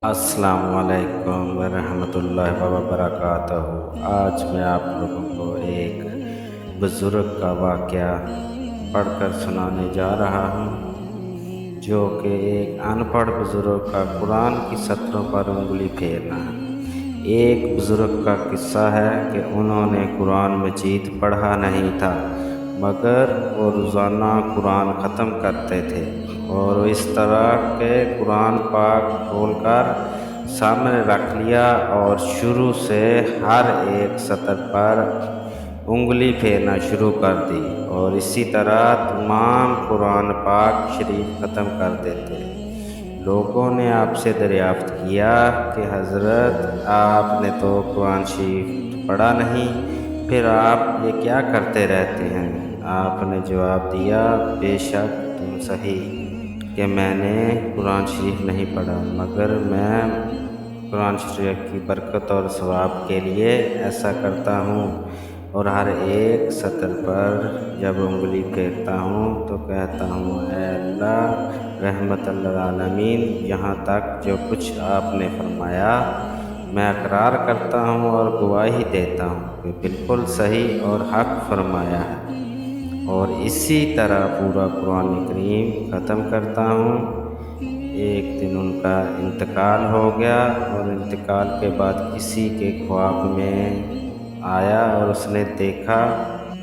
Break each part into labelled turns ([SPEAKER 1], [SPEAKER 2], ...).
[SPEAKER 1] السلام علیکم ورحمۃ اللہ وبرکاتہ۔ آج میں آپ لوگوں کو ایک بزرگ کا واقعہ پڑھ کر سنانے جا رہا ہوں، جو کہ ایک ان پڑھ بزرگ کا قرآن کی سطروں پر انگلی پھیرنا ہے۔ ایک بزرگ کا قصہ ہے کہ انہوں نے قرآن مجید پڑھا نہیں تھا، مگر وہ روزانہ قرآن ختم کرتے تھے، اور اس طرح کہ قرآن پاک کھول کر سامنے رکھ لیا اور شروع سے ہر ایک سطر پر انگلی پھیرنا شروع کر دی، اور اسی طرح تمام قرآن پاک شریف ختم کر دیتے۔ لوگوں نے آپ سے دریافت کیا کہ حضرت، آپ نے تو قرآن شریف پڑھا نہیں، پھر آپ یہ کیا کرتے رہتے ہیں؟ آپ نے جواب دیا، بے شک تم صحیح کہ میں نے قرآن شریف نہیں پڑھا، مگر میں قرآن شریف کی برکت اور ثواب کے لیے ایسا کرتا ہوں، اور ہر ایک سطر پر جب انگلی پھیرتا ہوں تو کہتا ہوں، اے اللہ رحمت للعالمین، یہاں تک جو کچھ آپ نے فرمایا میں اقرار کرتا ہوں اور گواہی دیتا ہوں کہ بالکل صحیح اور حق فرمایا ہے، اور اسی طرح پورا قرآن کریم ختم کرتا ہوں۔ ایک دن ان کا انتقال ہو گیا، اور انتقال کے بعد کسی کے خواب میں آیا اور اس نے دیکھا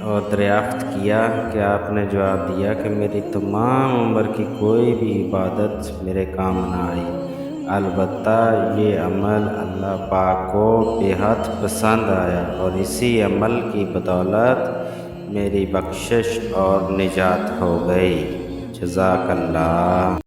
[SPEAKER 1] اور دریافت کیا کہ آپ نے جواب دیا کہ میری تمام عمر کی کوئی بھی عبادت میرے کام نہ آئی، البتہ یہ عمل اللہ پاک کو بے حد پسند آیا، اور اسی عمل کی بدولت میری بخشش اور نجات ہو گئی۔ جزاک اللہ۔